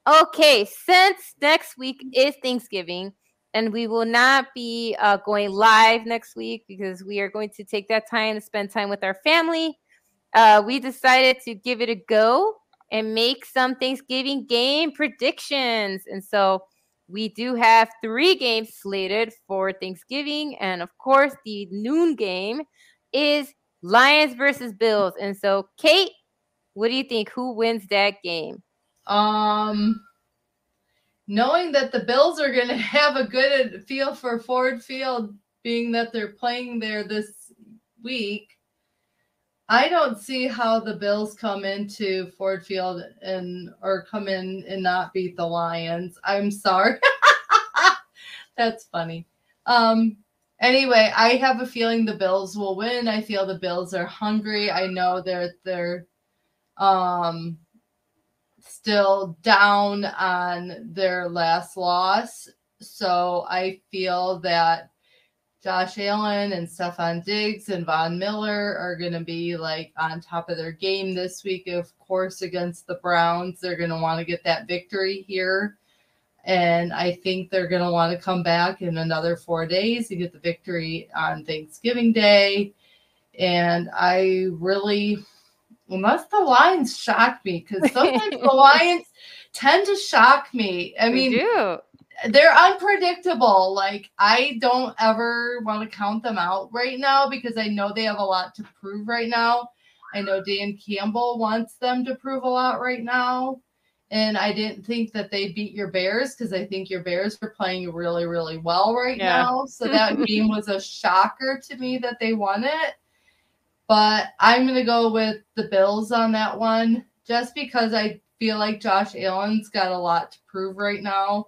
Okay, since next week is Thanksgiving, and we will not be going live next week because we are going to take that time to spend time with our family. We decided to give it a go and make some Thanksgiving game predictions. And so we do have 3 games slated for Thanksgiving. And of course, the noon game is Lions versus Bills. And so, Kate, what do you think? Who wins that game? Knowing that the Bills are going to have a good feel for Ford Field, being that they're playing there this week, I don't see how the Bills come into Ford Field or come in and not beat the Lions. I'm sorry. That's funny. Anyway, I have a feeling the Bills will win. I feel the Bills are hungry. I know they're still down on their last loss. So I feel that Josh Allen and Stephon Diggs and Von Miller are going to be like on top of their game this week. Of course, against the Browns, they're going to want to get that victory here. And I think they're going to want to come back in another 4 days to get the victory on Thanksgiving Day. And I really, unless the Lions shock me, because sometimes the Lions tend to shock me. I mean, they're unpredictable. Like, I don't ever want to count them out right now because I know they have a lot to prove right now. I know Dan Campbell wants them to prove a lot right now. And I didn't think that they beat your Bears because I think your Bears are playing really, really well right now. So that game was a shocker to me that they won it. But I'm going to go with the Bills on that one just because I feel like Josh Allen's got a lot to prove right now.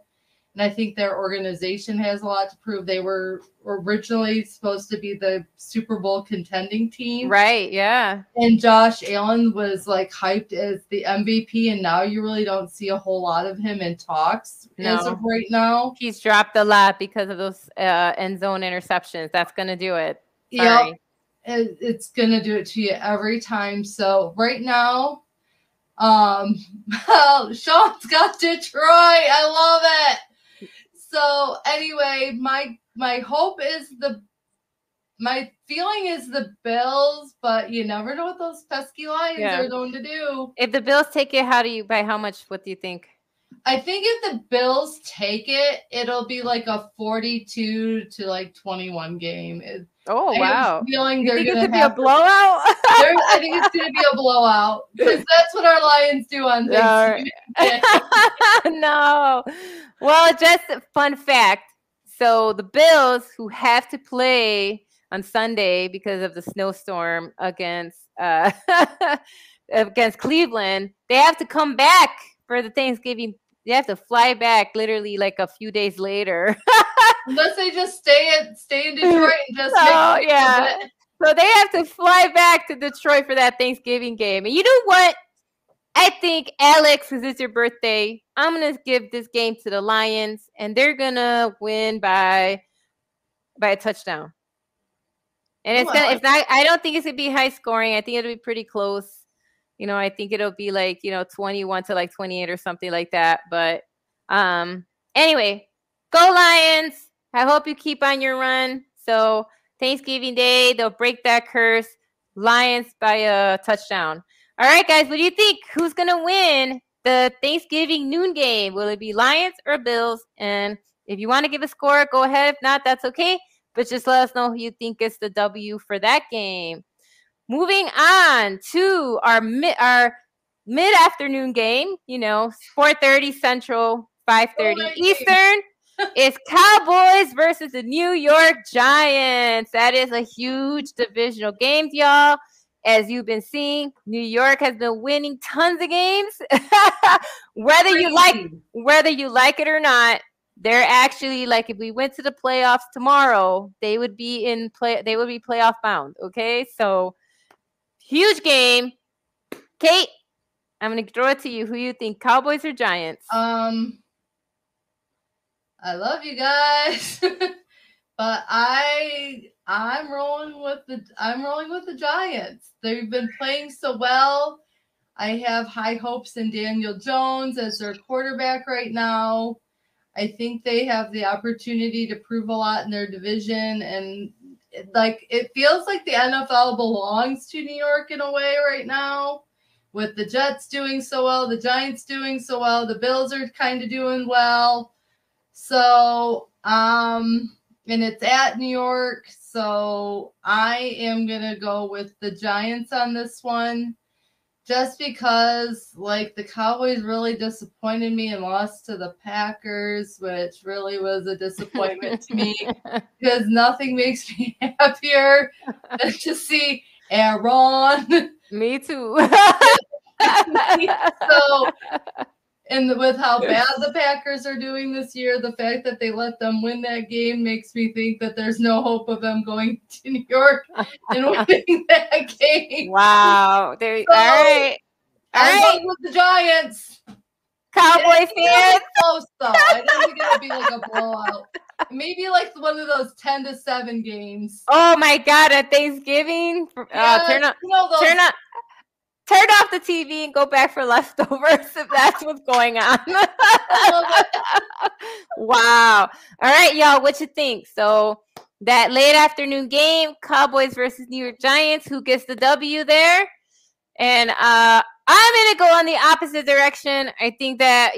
And I think their organization has a lot to prove. They were originally supposed to be the Super Bowl contending team. Right, yeah. And Josh Allen was like hyped as the MVP, and now you really don't see a whole lot of him in talks as of right now. He's dropped a lot because of those end zone interceptions. That's going to do it. Yep. It's going to do it to you every time. So right now, Sean's got Detroit. I love it. So anyway, my hope is my feeling is the Bills, but you never know what those pesky Lions are going to do. If the Bills take it, by how much? What do you think? I think if the Bills take it, it'll be like a 42 to like 21 game. Oh, wow. I'm feeling they're going to be a blowout? I think it's going to be a blowout because that's what our Lions do on Thanksgiving. No. Well, just a fun fact. So the Bills, who have to play on Sunday because of the snowstorm against Cleveland, they have to come back for the Thanksgiving. They have to fly back literally like a few days later. Unless they just stay in Detroit and just make it. So they have to fly back to Detroit for that Thanksgiving game. And you know what? I think, Alex, because it's your birthday, I'm going to give this game to the Lions, and they're going to win by a touchdown. And I don't think it's going to be high scoring. I think it'll be pretty close. You know, I think it'll be like, 21 to like 28 or something like that. But anyway, go Lions. I hope you keep on your run. So Thanksgiving Day, they'll break that curse. Lions by a touchdown. All right, guys, what do you think? Who's going to win the Thanksgiving noon game? Will it be Lions or Bills? And if you want to give a score, go ahead. If not, that's okay. But just let us know who you think is the W for that game. Moving on to our mid-afternoon game, 4:30 Central, 5:30 Eastern. It's Cowboys versus the New York Giants. That is a huge divisional game, y'all. As you've been seeing, New York has been winning tons of games. whether you like it or not, they're actually, like, if we went to the playoffs tomorrow, they would be playoff bound. Okay, so huge game. Kate, I'm gonna throw it to you. Who you think, Cowboys or Giants? I love you guys, but I'm rolling with the Giants. They've been playing so well. I have high hopes in Daniel Jones as their quarterback right now. I think they have the opportunity to prove a lot in their division, and it feels like the NFL belongs to New York in a way right now, with the Jets doing so well, the Giants doing so well, the Bills are kind of doing well. So, and it's at New York, so I am gonna go with the Giants on this one. Just because, like, the Cowboys really disappointed me and lost to the Packers, which really was a disappointment to me because nothing makes me happier than to see Aaron. Me too. So, and with how bad the Packers are doing this year, the fact that they let them win that game makes me think that there's no hope of them going to New York and winning that game. Wow. All right. All I'm right. going with the Giants. Cowboy fans. Close though. I don't think it'll be like a blowout. Maybe like one of those 10-7 games. Oh my God! At Thanksgiving, Yes, turn off the TV and go back for leftovers if that's what's going on. I love it. Wow! All right, y'all, what you think? So that late afternoon game, Cowboys versus New York Giants, who gets the W there? And I'm gonna go on the opposite direction. I think that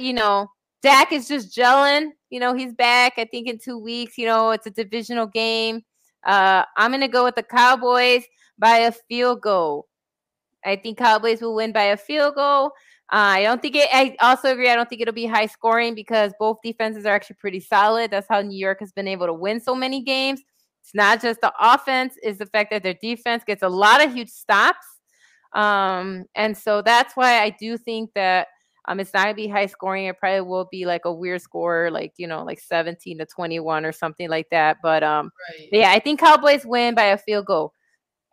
Dak is just gelling. He's back. I think in 2 weeks. It's a divisional game. I'm gonna go with the Cowboys by a field goal. I think Cowboys will win by a field goal. I also agree. I don't think it'll be high scoring because both defenses are actually pretty solid. That's how New York has been able to win so many games. It's not just the offense; it's the fact that their defense gets a lot of huge stops. And so that's why I do think that it's not gonna be high scoring. It probably will be like a weird score, like 17-21 or something like that. But right. Yeah, I think Cowboys win by a field goal.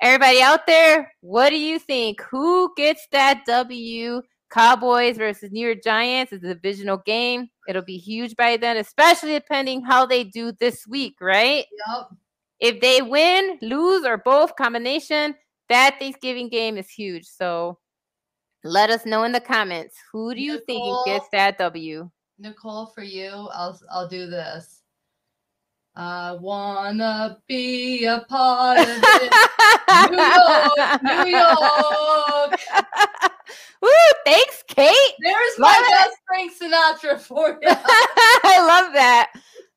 Everybody out there, what do you think? Who gets that W? Cowboys versus New York Giants is a divisional game. It'll be huge by then, especially depending how they do this week, right? Yep. If they win, lose, or both combination, that Thanksgiving game is huge. So let us know in the comments. Who do you think gets that W? Nicole, for you, I'll do this. I wanna be a part of it. New York. Woo, thanks, Kate. There's my best Frank Sinatra for you. I love that.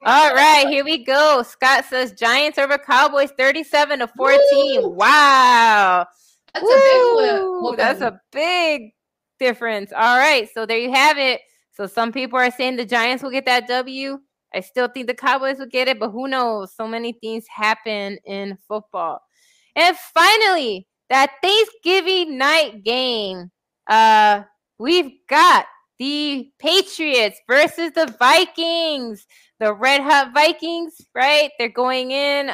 All right, here we go. Scott says Giants over Cowboys 37-14. Woo! Wow. That's a big win. That's a big difference. All right, so there you have it. So some people are saying the Giants will get that W. I still think the Cowboys will get it, but who knows? So many things happen in football. And finally, that Thanksgiving night game. We've got the Patriots versus the Vikings. The Red Hot Vikings, right? They're going in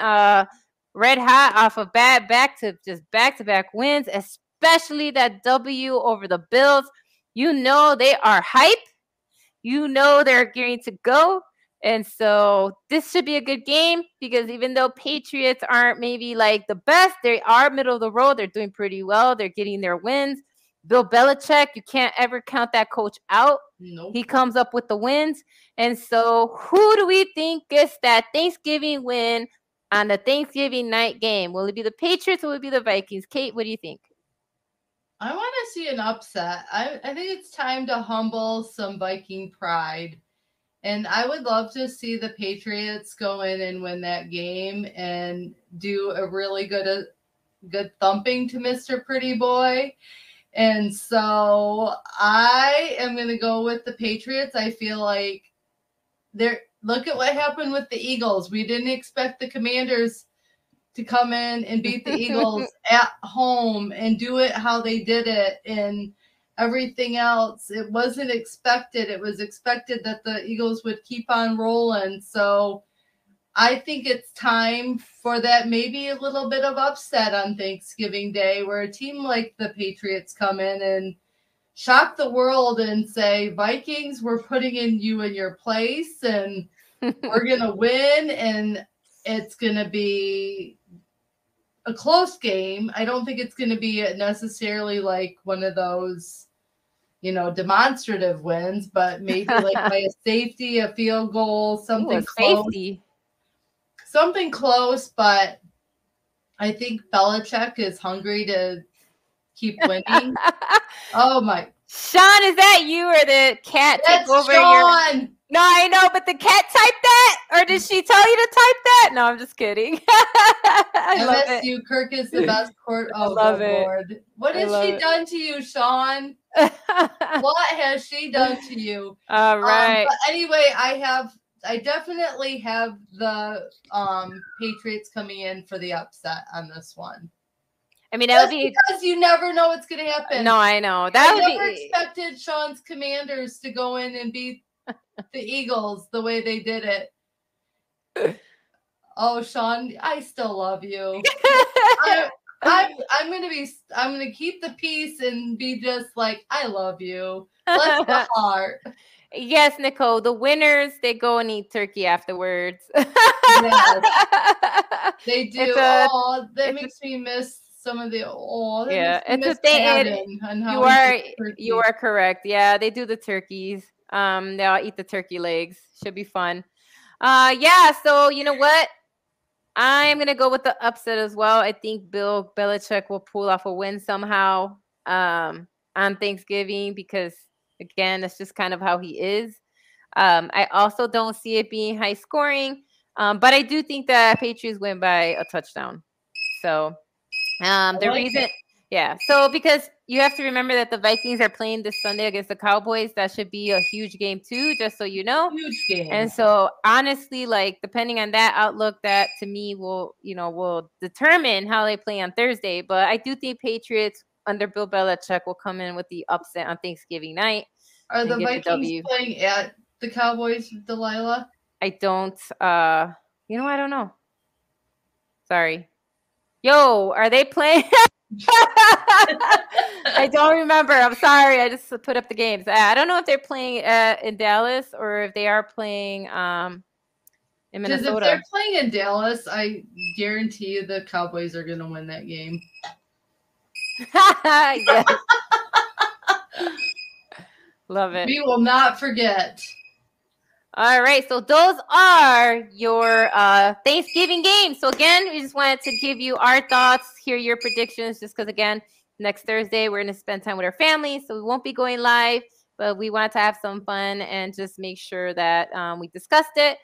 red hot off of back-to-back wins, especially that W over the Bills. They are hype. They're gearing to go. And so this should be a good game because even though Patriots aren't maybe like the best, they are middle of the road. They're doing pretty well. They're getting their wins. Bill Belichick, you can't ever count that coach out. Nope. He comes up with the wins. And so who do we think gets that Thanksgiving win on the Thanksgiving night game? Will it be the Patriots or will it be the Vikings? Kate, what do you think? I want to see an upset. I think it's time to humble some Viking pride. And I would love to see the Patriots go in and win that game and do a really good thumping to Mr. Pretty Boy. And so I am going to go with the Patriots. I feel like look at what happened with the Eagles. We didn't expect the Commanders to come in and beat the Eagles at home and do it how they did it and everything else. It wasn't expected. It was expected that the Eagles would keep on rolling. So I think it's time for that maybe a little bit of upset on Thanksgiving Day where a team like the Patriots come in and shock the world and say, Vikings, we're putting you in your place and we're going to win and it's going to be a close game. I don't think it's going to be necessarily like one of those demonstrative wins, but maybe like by a safety, a field goal, Ooh, a something close. safety. Something close, but I think Belichick is hungry to keep winning. Oh my. Sean, is that you or the cat take That's over your... Sean. No, I know, but the cat typed that? Or did she tell you to type that? No, I'm just kidding. I love it. MSU Kirk is the best court. Oh, love good it. Lord. What I has love she it. done to you, Sean? What has she done to you? All right. But anyway, I definitely have the Patriots coming in for the upset on this one. I mean, that would Just be... because you never know what's going to happen. No, I know. That I would never be... expected Sean's Commanders to go in and beat the Eagles the way they did it. Oh, Sean, I still love you. I'm gonna keep the peace and be just like, I love you. Bless the heart. Yes, Nicole. The winners, they go and eat turkey afterwards. Yes, they do. It's That makes me miss some of the. That yeah, makes me it's a miss thing. Adam and how You he are did turkey. you are correct. Yeah, they do the turkeys. They'll eat the turkey legs. Should be fun. Yeah. So you know what? I'm gonna go with the upset as well. I think Bill Belichick will pull off a win somehow on Thanksgiving because again, that's just kind of how he is. I also don't see it being high scoring, but I do think that Patriots win by a touchdown. So the like reason, it. yeah. So because you have to remember that the Vikings are playing this Sunday against the Cowboys, that should be a huge game too, just so you know. Huge game. And so honestly, like depending on that outlook, that to me will determine how they play on Thursday. But I do think Patriots under Bill Belichick will come in with the upset on Thanksgiving night. Are and the get the Vikings W. playing at the Cowboys, Delilah? I don't I don't know. Sorry. Yo, are they playing? I don't remember. I'm sorry. I just put up the games. I don't know if they're playing in Dallas or if they are playing in Because if Minnesota. they're playing in Dallas, I guarantee you the Cowboys are going to win that game. Yes. Love it. We will not forget. All right, so those are your Thanksgiving games. So again, we just wanted to give you our thoughts, hear your predictions, just because again, next Thursday we're going to spend time with our family, so we won't be going live, but we wanted to have some fun and just make sure that we discussed it.